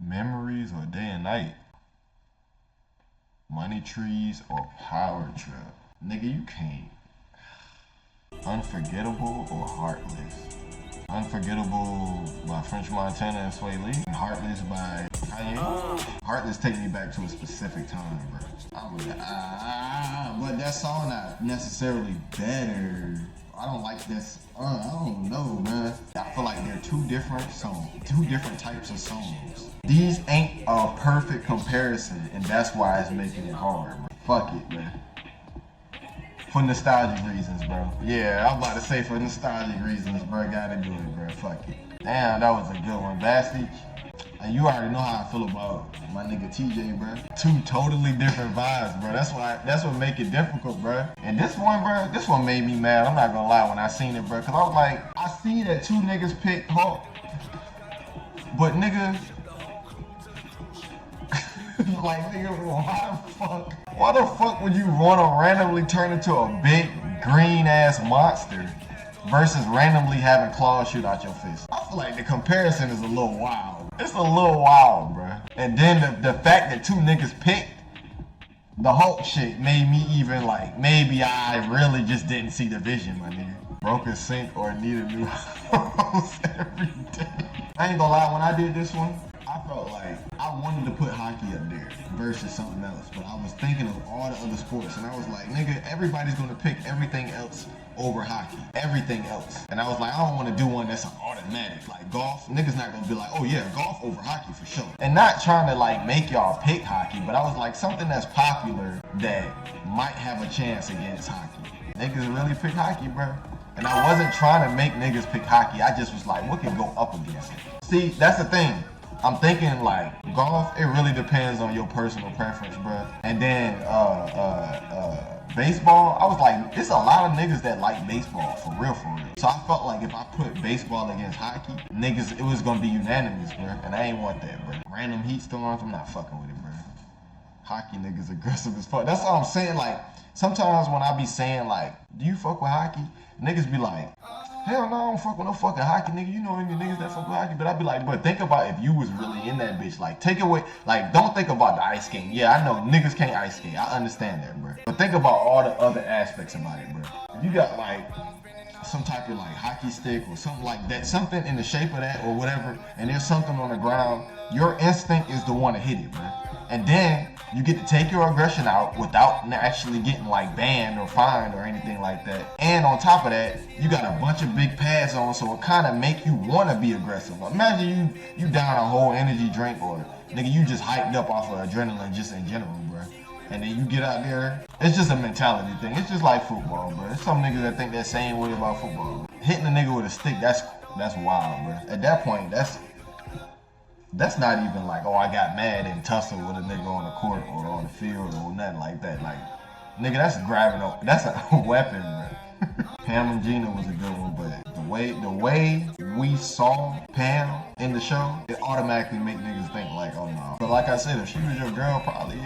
Memories or day and night? Money trees or power trip? Nigga, you can't. Unforgettable or heartless? Unforgettable by French Montana and Sway Lee. And Heartless by Kanye. Heartless take me back to a specific time, bro. I was like, but that song not necessarily better. I don't like this. I don't know, man. I feel like they're two different songs, two different types of songs. These ain't a perfect comparison, and that's why it's making it hard, bro. Fuck it, man. For nostalgic reasons, bro. Yeah, I'm about to say for nostalgic reasons, bro. Gotta do it, bro. Fuck it. Damn, that was a good one, Bastich. And you already know how I feel about my nigga TJ, bro. Two totally different vibes, bro. That's what make it difficult, bro. And this one made me mad. I'm not gonna lie when I seen it, bro. Cause I was like, I see that two niggas picked Hulk. But nigga, like nigga, why the fuck would you wanna randomly turn into a big green ass monster versus randomly having claws shoot out your fist? I feel like the comparison is a little wild. It's a little wild, bro. And then the fact that two niggas picked the Hulk shit made me even like, maybe I really just didn't see the vision, my nigga. Broke a sink or need a new house every day. I ain't gonna lie, when I did this one, I felt like I wanted to put hockey up there versus something else, but I was thinking of all the other sports, and I was like, nigga, everybody's gonna pick everything else over hockey, everything else. And I was like, I don't want to do one that's an automatic, like golf. Niggas not gonna be like, oh yeah, golf over hockey for sure. And not trying to like make y'all pick hockey, but I was like, something that's popular that might have a chance against hockey. Niggas really pick hockey, bro. And I wasn't trying to make niggas pick hockey. I just was like, what can go up against it? See, that's the thing. I'm thinking like golf, it really depends on your personal preference, bro. And then baseball, I was like, it's a lot of niggas that like baseball, for real, for real. So I felt like if I put baseball against hockey, niggas, it was gonna be unanimous, bro. And I ain't want that, bro. Random heat storms, I'm not fucking with it, bro. Hockey niggas aggressive as fuck. That's all I'm saying. Like, sometimes when I be saying like, do you fuck with hockey? Niggas be like, hell no, I don't fuck with no fucking hockey, nigga. You know any niggas that fuck with hockey. But I be like, but think about if you was really in that bitch. Like, take away, like, don't think about the ice skating. Yeah, I know niggas can't ice skate. I understand that, bro. But think about all the other aspects about it, bro. If you got like some type of like hockey stick or something like that, something in the shape of that or whatever, and there's something on the ground, your instinct is to want to hit it, bro. And then you get to take your aggression out without actually getting like banned or fined or anything like that. And on top of that, you got a bunch of big pads on, so it kind of make you want to be aggressive. Imagine you down a whole energy drink, or nigga, you just hyped up off of adrenaline just in general, bro. And then you get out there, it's just a mentality thing. It's just like football, bro. There's some niggas that think that same way about football. Hitting a nigga with a stick, that's wild, bro. At that point, that's not even like, oh, I got mad and tussled with a nigga on the court or on the field or nothing like that. Like, nigga, that's grabbing up. That's a weapon, bro. Pam and Gina was a good one, but the way we saw Pam in the show, it automatically make niggas think like, oh no. But like I said, if she was your girl, probably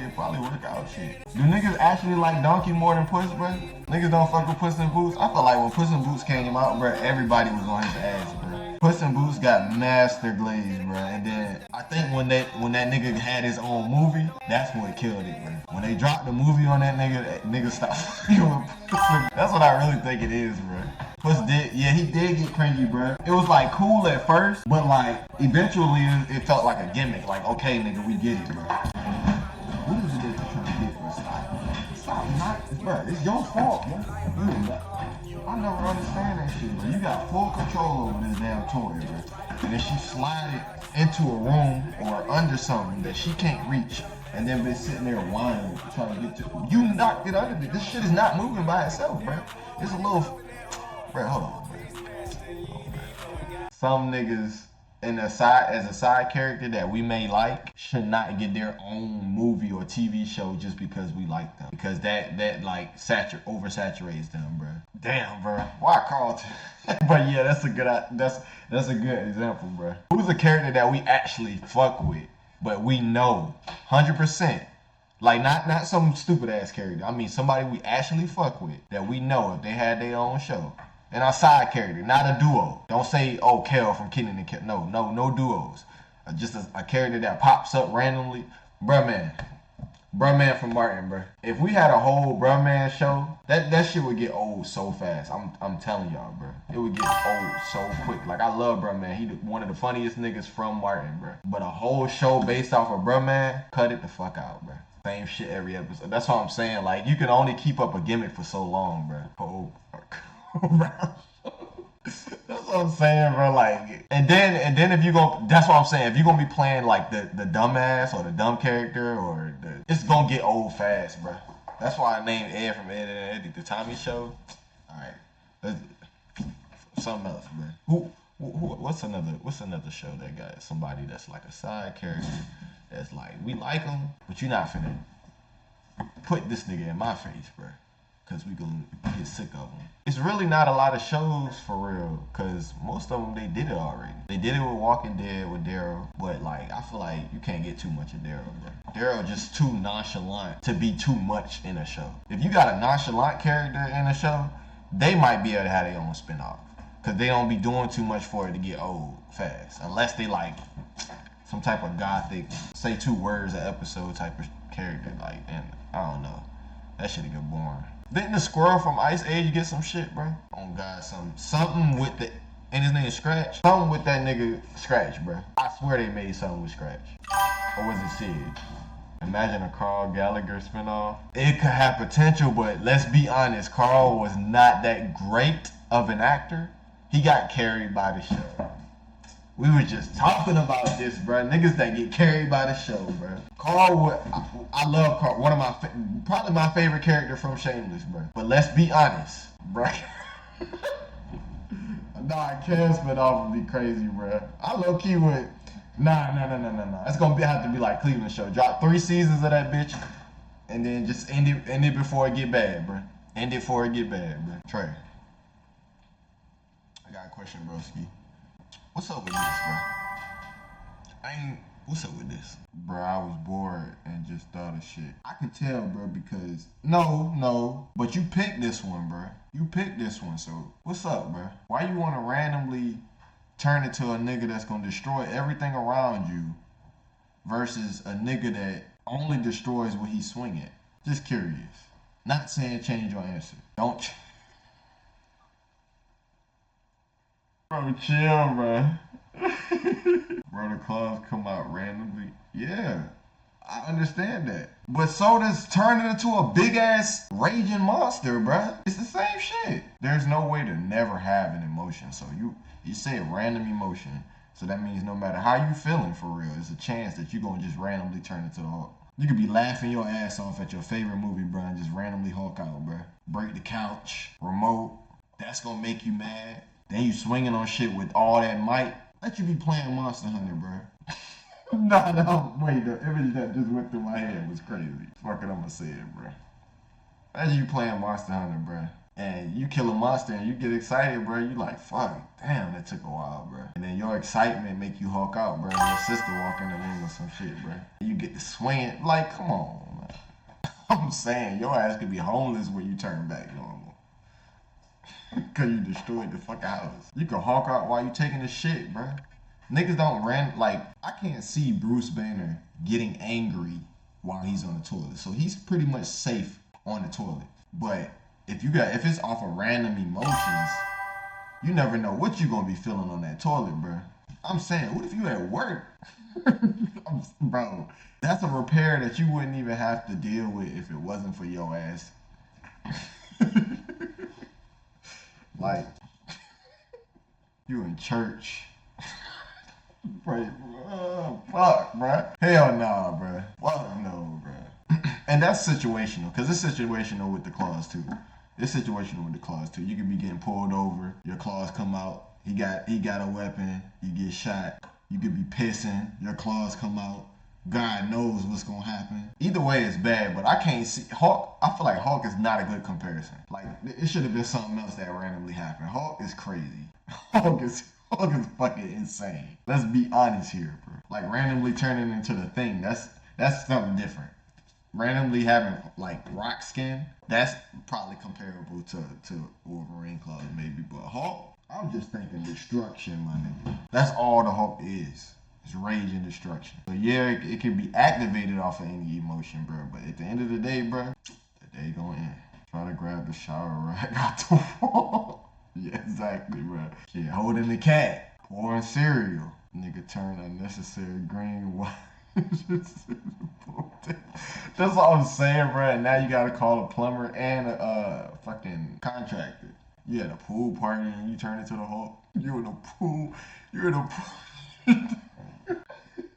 work out shit. Do niggas actually like donkey more than puss, bro? Niggas don't fuck with Puss in Boots. I feel like when Puss in Boots came out, bro, everybody was on his ass, bro. Puss in Boots got master glaze, bro. And then I think when that nigga had his own movie, that's what killed it, bro. When they dropped the movie on that nigga stopped fucking with Puss. That's what I really think it is, bro. Puss did, yeah, he did get cringy, bro. It was like cool at first, but like eventually it felt like a gimmick. Like, okay, nigga, we get it, bro. What is it that you're trying to get, bro? Stop not, bro. It's your fault, bro. I never understand that shit, bro. You got full control over this damn toy, bro. And then she slide it into a room or under something that she can't reach, and then been sitting there whining, trying to get to. You knocked it under. This shit is not moving by itself, bro. It's a little, bro. Hold on, bro. Some niggas as a side character that we may like should not get their own movie or TV show just because we like them, because that like oversaturates them, bro. Damn, bro. Why Carlton? But yeah, that's a good example, bro. Who's a character that we actually fuck with, but we know 100%? Like not some stupid ass character. I mean somebody we actually fuck with that we know if they had their own show. And our side character, not a duo. Don't say, oh, Kel from Kenan and Kel. No duos. just a character that pops up randomly. Bruh man from Martin, bruh. If we had a whole bruh man show, that shit would get old so fast. I'm telling y'all, bruh. It would get old so quick. Like, I love bruh man. He one of the funniest niggas from Martin, bruh. But a whole show based off of bruh man, cut it the fuck out, bruh. Same shit every episode. That's what I'm saying. Like, you can only keep up a gimmick for so long, bruh. That's what I'm saying, bro. Like, and then if you go, that's what I'm saying. If you gonna be playing like the dumbass or the dumb character or it's gonna get old fast, bro. That's why I named Ed from Ed and Eddie the Tommy Show. All right, something else, bro. What's another show that got somebody that's like a side character that's like we like him, but you're not finna put this nigga in my face, bro. Cause we gonna get sick of them. It's really not a lot of shows for real, cause most of them they did it already. They did it with Walking Dead with Daryl, but like I feel like you can't get too much of Daryl, bro. Daryl just too nonchalant to be too much in a show. If you got a nonchalant character in a show, they might be able to have their own spinoff, cause they don't be doing too much for it to get old fast, unless they like some type of gothic, say 2 words an episode type of character, like, and I don't know, that shit'd get boring. Didn't the squirrel from Ice Age get some shit, bro? Oh God, something with the, and his name is Scratch. Something with that nigga Scratch, bro. I swear they made something with Scratch. Or was it Sid? Imagine a Carl Gallagher spinoff. It could have potential, but let's be honest, Carl was not that great of an actor. He got carried by the show. We were just talking about this, bro. Niggas that get carried by the show, bro. Carl, I love Carl. One of my, probably my favorite character from Shameless, bro. But let's be honest, bro. Nah, Cam spinoff would be crazy, bro. I low key would. Nah. It's gonna have to be like Cleveland show. Drop 3 seasons of that bitch, and then just end it before it get bad, bro. End it before it get bad, bro. Trey, I got a question, broski. What's up with this, bro? What's up with this? Bro, I was bored and just thought of shit. I can tell, bro, because no, but you picked this one, bro. You picked this one, so what's up, bro? Why you want to randomly turn into a nigga that's gonna destroy everything around you versus a nigga that only destroys what he's swinging? Just curious. Not saying change your answer. Don't. Bro, chill, bro. Bro, the claws come out randomly. Yeah, I understand that. But so does turning into a big ass raging monster, bro. It's the same shit. There's no way to never have an emotion. So you say random emotion. So that means no matter how you feeling for real, there's a chance that you're gonna just randomly turn into a Hulk. You could be laughing your ass off at your favorite movie, bro, and just randomly Hulk out, bro. Break the couch, remote. That's gonna make you mad. Then you swinging on shit with all that might. Let you be playing Monster Hunter, bro. No, wait, the image that just went through my head was crazy. Fuck it, I'ma say it, bro. As you playing Monster Hunter, bro, and you kill a monster and you get excited, bro, you like, fuck, damn, that took a while, bro. And then your excitement make you Hulk out, bro, and your sister walk in the room or some shit, bro. And you get to swing, like, come on, man. I'm saying, your ass could be homeless when you turn back normal. Cause you destroyed the fucking house. You can Hulk out while you taking the shit, bro. Niggas don't like, I can't see Bruce Banner getting angry while he's on the toilet. So he's pretty much safe on the toilet. But if it's off of random emotions, you never know what you gonna be feeling on that toilet, bro. I'm saying, what if you at work? Bro, that's a repair that you wouldn't even have to deal with if it wasn't for your ass. Like, you in church. Pray, fuck, bro. Hell nah, bro. Fuck no, bro. And that's situational, because it's situational with the claws, too. It's situational with the claws, too. You could be getting pulled over, your claws come out, he got a weapon, you get shot. You could be pissing, your claws come out. God knows what's gonna happen. Either way, it's bad, but I can't see Hulk. I feel like Hulk is not a good comparison. Like, it should have been something else that randomly happened. Hulk is crazy. Hulk is fucking insane. Let's be honest here, bro. Like, randomly turning into the Thing, that's something different. Randomly having like rock skin, that's probably comparable to Wolverine claws maybe, but Hulk, I'm just thinking destruction, my nigga. That's all the Hulk is. It's rage and destruction. So yeah, it can be activated off of any emotion, bro. But at the end of the day, bro, the day gonna end. Try to grab the shower right out the wall. Yeah, exactly, bro. Kid holding the cat, pouring cereal. Nigga turn unnecessary green white. That's all I'm saying, bro. And now you gotta call a plumber and a fucking contractor. You had a pool party and you turn into the Hulk. You're in a pool. You're in a pool.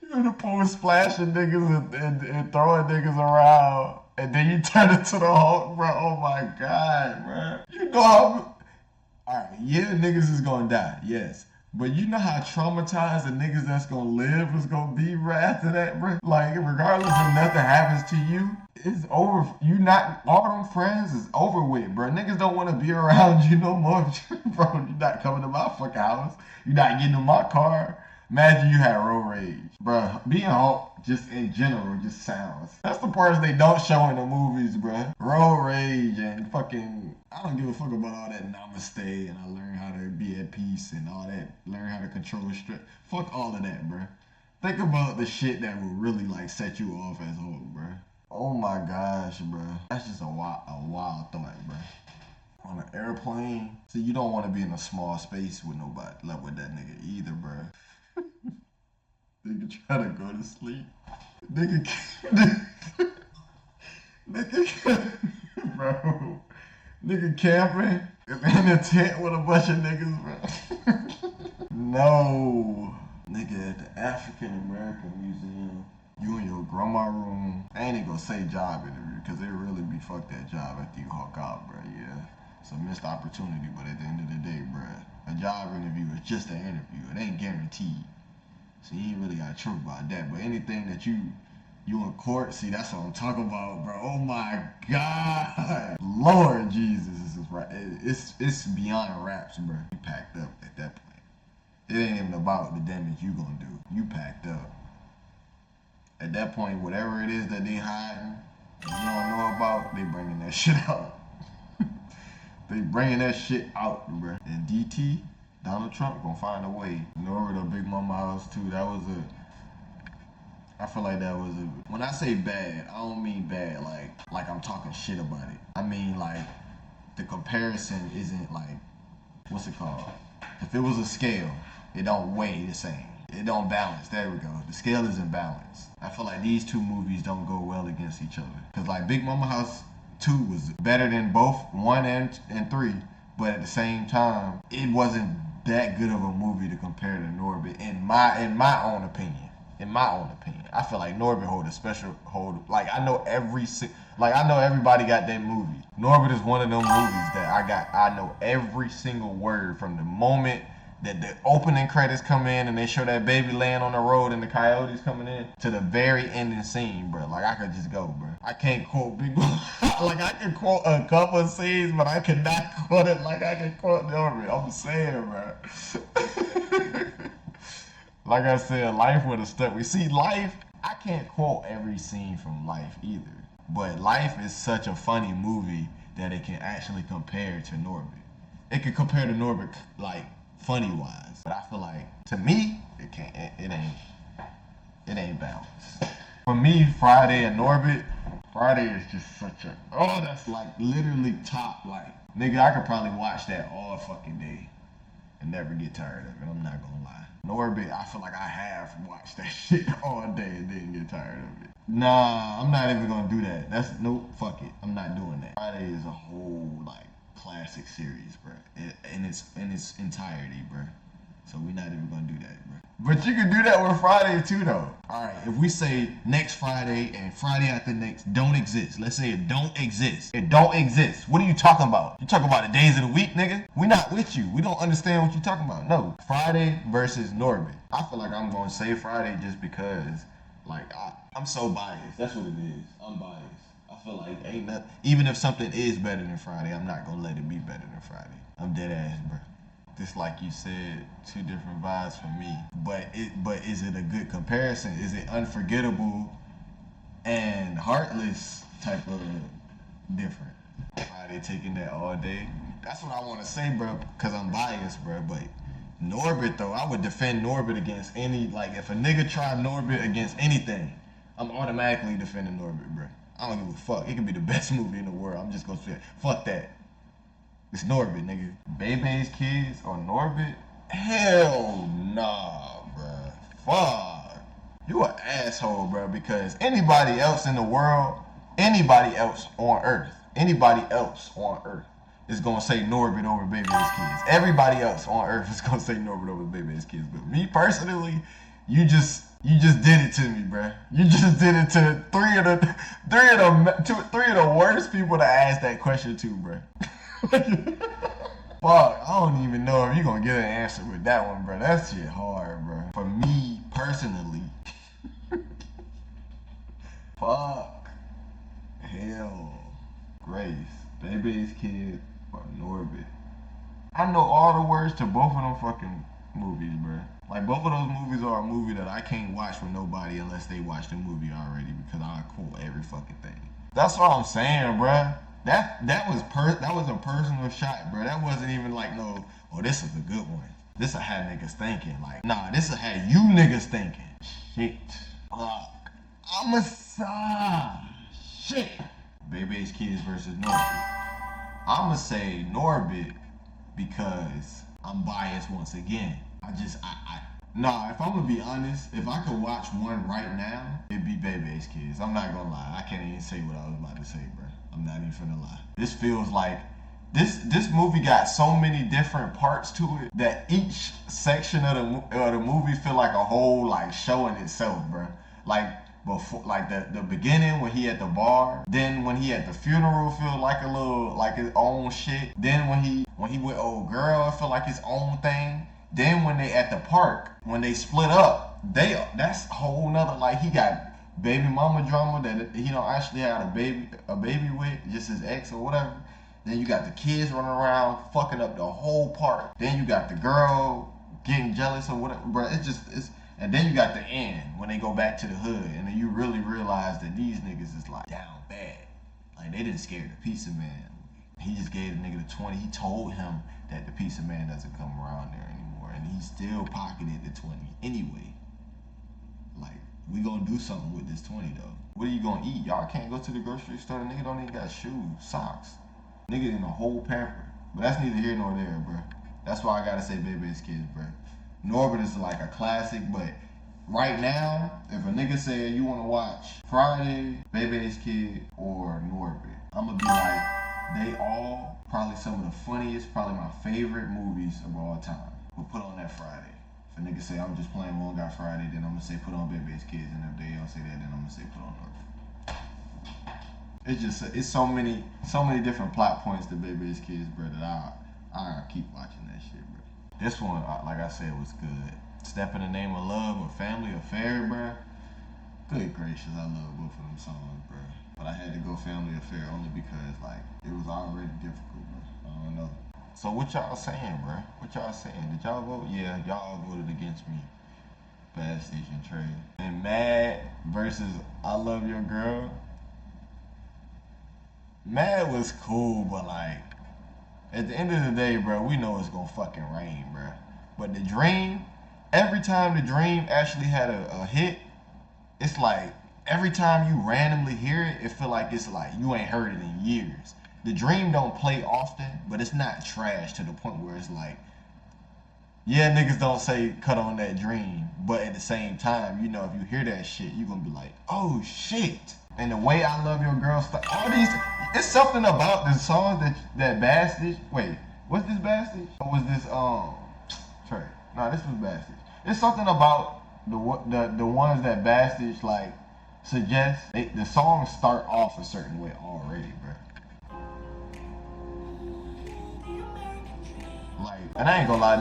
You're in a pool splashing niggas and throwing niggas around. And then you turn into the Hulk, bro. Oh my God, bro. You know how... Alright, yeah, niggas is gonna die, yes. But you know how traumatized the niggas that's gonna live is gonna be right after that, bro? Like, regardless if nothing happens to you, it's over. You not, all them friends is over with, bro. Niggas don't wanna be around you no more, bro. You not coming to my fucking house. You not getting in my car. Imagine you had road rage. Bruh, being Hulk just in general just sounds. That's the parts they don't show in the movies, bruh. Road rage and fucking, I don't give a fuck about all that namaste and I learned how to be at peace and all that. Learn how to control stress. Fuck all of that, bruh. Think about the shit that will really like set you off as Hulk, bruh. Oh my gosh, bruh. That's just a wild thought, bruh. On an airplane, see, you don't want to be in a small space with nobody, like with that nigga either, bruh. Nigga try to go to sleep. Nigga, bro. Nigga camping in a tent with a bunch of niggas, bro. No. Nigga at the African American Museum. You in your grandma room. I ain't even gonna say job interview, cause it really be fuck that job after you hawk out, bro. Yeah. It's a missed opportunity, but at the end of the day, bro, a job interview is just an interview. It ain't guaranteed. So you ain't really got to trip about that. But anything that you in court, see, that's what I'm talking about, bro. Oh my God. Lord Jesus, this is right. It's beyond raps, bro. You packed up at that point. It ain't even about the damage you gonna do. You packed up. At that point, whatever it is that they hiding, that you don't know about, they bringing that shit out. They bringing that shit out, bro. And DT, Donald Trump gonna find a way. Norbert or Big Mama House too. I feel like that was a. When I say bad, I don't mean bad like I'm talking shit about it. I mean like the comparison isn't like, what's it called? If it was a scale, it don't weigh the same. It don't balance. There we go. The scale isn't balanced. I feel like these two movies don't go well against each other. Cause like Big Mama House 2 was better than both 1 and 3, but at the same time, it wasn't that good of a movie to compare to Norbit in my own opinion. In my own opinion, I feel like Norbit like I know everybody got that movie. Norbit is one of them movies that I know every single word from the moment that the opening credits come in and they show that baby laying on the road and the coyotes coming in to the very ending scene, bro. Like I could just go, bro. I can't quote Big like I can quote a couple of scenes, but I cannot quote it like I can quote Norbit. I'm saying, bro. Like I said, Life would have stuck. We see Life. I can't quote every scene from Life either, but Life is such a funny movie that it can actually compare to Norbit. It can compare to Norbit like funny wise, but I feel like to me it can't. It ain't balanced. For me, Friday and Norbit. Friday is just such a that's like literally top like nigga. I could probably watch that all fucking day and never get tired of it. I'm not gonna lie. Norbit, I feel like I have watched that shit all day and didn't get tired of it. Nah, I'm not even gonna do that. Fuck it. I'm not doing that. Friday is a whole like classic series, bro. In its entirety, bro. So we're not even gonna do that, bro. But you can do that with Friday too, though. All right, if we say next Friday and Friday after next don't exist. Let's say it don't exist. It don't exist. What are you talking about? You talking about the days of the week, nigga? We not with you. We don't understand what you talking about. No, Friday versus Norbit. I feel like I'm gonna say Friday just because, like, I'm so biased. That's what it is. I'm biased. I feel like ain't nothing. Even if something is better than Friday, I'm not gonna let it be better than Friday. I'm dead ass, bro. Just like you said, two different vibes for me. But is it a good comparison? Is it unforgettable and heartless type of different? Friday taking that all day. That's what I want to say, bro, because I'm biased, bro. But Norbit though, I would defend Norbit against any, like if a nigga try Norbit against anything, I'm automatically defending Norbit, bro. I don't give a fuck. It could be the best movie in the world. I'm just gonna say, fuck that. It's Norbit, nigga. Bebe's Kids or Norbit? Hell nah, bro. Fuck. You an asshole, bro, because anybody else in the world, anybody else on Earth is gonna say Norbit over Bebe's Kids. Everybody else on Earth is gonna say Norbit over Bebe's Kids. But me personally, you just did it to me, bro. You just did it to three of the worst people to ask that question to, bro. Fuck, I don't even know if you're gonna get an answer with that one, bro. That shit hard, bro. For me personally. Fuck. Hell. Grace. Bebe's Kid or Norbit. I know all the words to both of them fucking movies, bro. Like, both of those movies are a movie that I can't watch with nobody unless they watch the movie already, because I quote every fucking thing. That's what I'm saying, bro. That was a personal shot, bro. That wasn't even like, no, oh, this is a good one. This'll have niggas thinking. Like, nah, this'll have you niggas thinking. Shit. Fuck. Shit. Bebe's Kids versus Norbit. I'ma say Norbit because I'm biased once again. Nah, if I'm gonna be honest, if I could watch one right now, it'd be Bebe's Kids. I'm not gonna lie. I can't even say what I was about to say, bro. I'm not even finna lie. This feels like this movie got so many different parts to it that each section of the movie feel like a whole like show in itself, bro. Like before, like the beginning when he at the bar, then when he at the funeral feel like a little like his own shit. Then when he with old girl, it feel like his own thing. Then when they at the park, when they split up, that's a whole nother, like he got baby mama drama that he don't actually have a baby with, just his ex or whatever. Then you got the kids running around fucking up the whole park. Then you got the girl getting jealous or whatever, bro. And then you got the end when they go back to the hood, and then you really realize that these niggas is like down bad. Like they didn't scare the pizza man. He just gave the nigga the 20. He told him that the pizza man doesn't come around there anymore, and he still pocketed the 20 anyway. Like, we gonna do something with this 20 though. What are you gonna eat? Y'all can't go to the grocery store. The nigga don't even got shoes, socks. Nigga in a whole pamper. But that's neither here nor there, bro. That's why I gotta say Bebe's Kids, bro. Norbit is like a classic, but right now, if a nigga say you wanna watch Friday, Bebe's Kid, or Norbit, I'm gonna be like, they all probably some of the funniest, probably my favorite movies of all time. We'll put on that Friday. If a nigga say I'm just playing one guy Friday, then I'm gonna say put on Bebe's Kids, and if they don't say that, then I'm gonna say put on Norbit. It's so many different plot points to Bebe's Kids, bro, that I keep watching that shit, bro. This one, like I said, was good. Step in the Name of Love or Family Affair, bro. Good gracious, I love both of them songs, bro. But I had to go Family Affair only because, like, it was already difficult, bro. I don't know. So what y'all saying, bro? What y'all saying? Did y'all vote? Yeah, y'all voted against me. Bad Station Trade. And Mad versus I Love Your Girl. Mad was cool, but like, at the end of the day, bro, we know it's gonna fucking rain, bro. But the Dream, every time the Dream actually had a hit, it's like, every time you randomly hear it, it feel like it's like you ain't heard it in years. The Dream don't play often, but it's not trash to the point where it's like, yeah, niggas don't say cut on that Dream, but at the same time, you know, if you hear that shit, you gonna be like, oh shit. And the way I Love Your Girl stuff, all these, it's something about the songs that Bad Stitch, wait, what's this Bad Stitch? Or was this, Trey? Nah, this was Bad Stitch. It's something about the ones that Bad Stitch, like, suggests, the songs start off a certain way already, bro. Like, and I ain't gonna lie,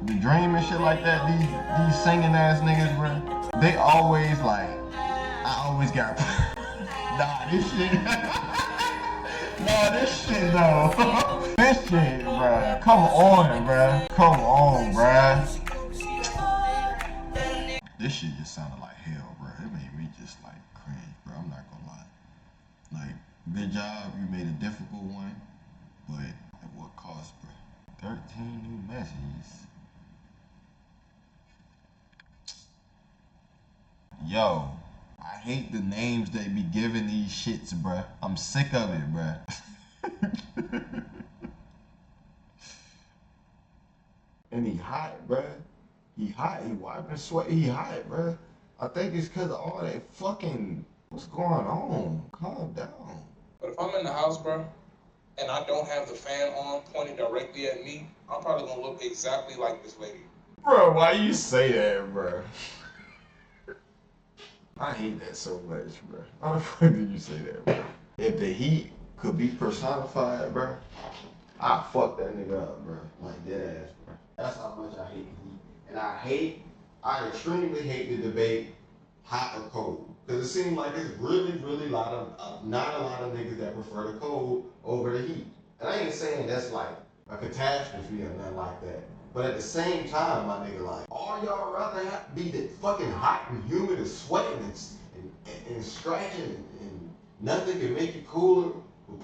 the Dream and shit like that, these singing ass niggas, bro, they always like, I always got, nah, this shit, nah, this shit though, this shit, bro, come on, bro, this shit just sounded like hell, bro. It made me just like cringe, bro. I'm not gonna lie. Like, good job, you made a difficult one, but at what cost, bro? 13 new messages. Yo, I hate the names they be giving these shits, bruh. I'm sick of it, bruh. And he hot, bruh. He hot. He wiping sweat. He hot, bruh. I think it's because of all that fucking. What's going on? Calm down. But if I'm in the house, bro, and I don't have the fan on pointed directly at me, I'm probably gonna look exactly like this lady. Bro, why you say that, bro? I hate that so much, bro. How the fuck did you say that, bro? If the heat could be personified, bro, I'd fuck that nigga up, bro. Like dead ass, bro. That's how much I hate the heat. And I extremely hate the debate, hot or cold. Because it seems like it's really, really not a lot of niggas that prefer the cold over the heat. And I ain't saying that's like a catastrophe or nothing like that. But at the same time, my nigga, like, all y'all rather be the fucking hot and humid and sweating and scratching and nothing can make you cooler.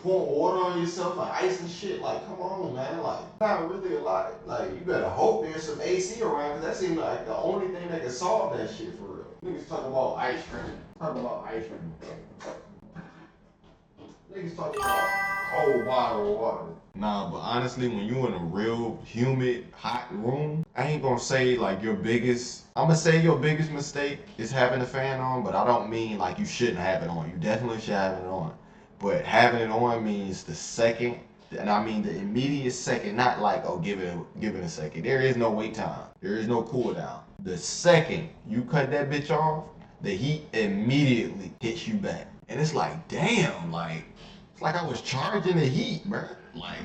Pouring water on yourself and ice and shit, like, come on, man. Like, not really a lot. Like, you better hope there's some AC around, because that seems like the only thing that can solve that shit for real. Niggas talking about ice cream. Talking about ice cream. Niggas talking about cold bottle of water. Nah, but honestly, when you in a real humid, hot room, I ain't gonna say like I'm gonna say your biggest mistake is having the fan on, but I don't mean like you shouldn't have it on. You definitely should have it on. But having it on means the second, and I mean the immediate second, not like, oh, give it a second. There is no wait time. There is no cool down. The second you cut that bitch off, the heat immediately hits you back. And it's like, damn, like, it's like I was charging the heat, bruh. Like,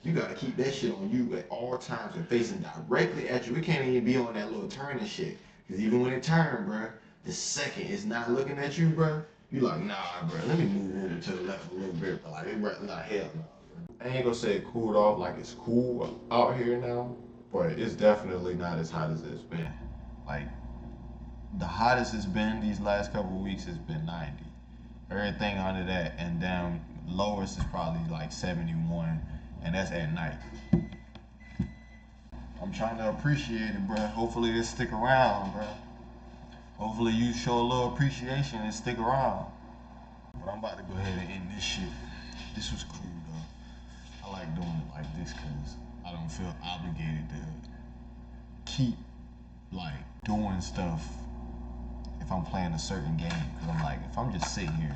you gotta keep that shit on you at all times and facing directly at you. It can't even be on that little turn and shit. Cause even when it turn, bruh, the second it's not looking at you, bruh, you like, nah, bruh, let me move over to the left a little bit. But like, it right, nah, hell no. I ain't gonna say it cooled off like it's cool out here now, but it's definitely not as hot as it's been. Like, the hottest it's been these last couple of weeks has been 90. Everything under that and down lowest is probably like 71, and that's at night. I'm trying to appreciate it, bro. Hopefully it stick around, bro. Hopefully you show a little appreciation and stick around. But I'm about to go ahead and end this shit. This was cool though. I like doing it like this because I don't feel obligated to keep like doing stuff if I'm playing a certain game. Because I'm like, if I'm just sitting here,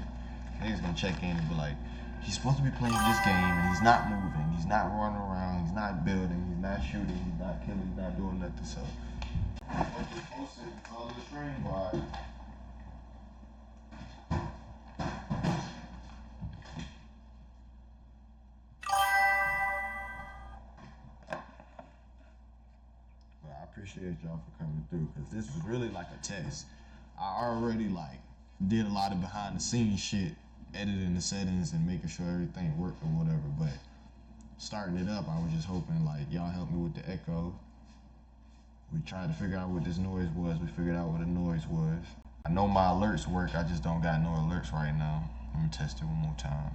niggas gonna check in and be like, he's supposed to be playing this game and he's not moving, he's not running around, he's not building, he's not shooting, he's not killing, he's not doing nothing. So follow the stream, boy. But I appreciate y'all for coming through because this was really like a test. I already like did a lot of behind the scenes shit, editing the settings and making sure everything worked or whatever, but starting it up, I was just hoping like y'all help me with the echo. We tried to figure out what this noise was. We figured out what the noise was. I know my alerts work. I just don't got no alerts right now. Let me test it one more time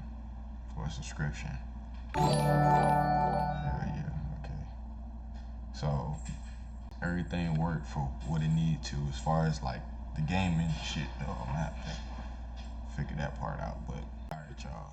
for a subscription. Hell yeah, okay. So everything worked for what it needed to as far as like the gaming shit though. I'm gonna have to figure that part out, but alright y'all.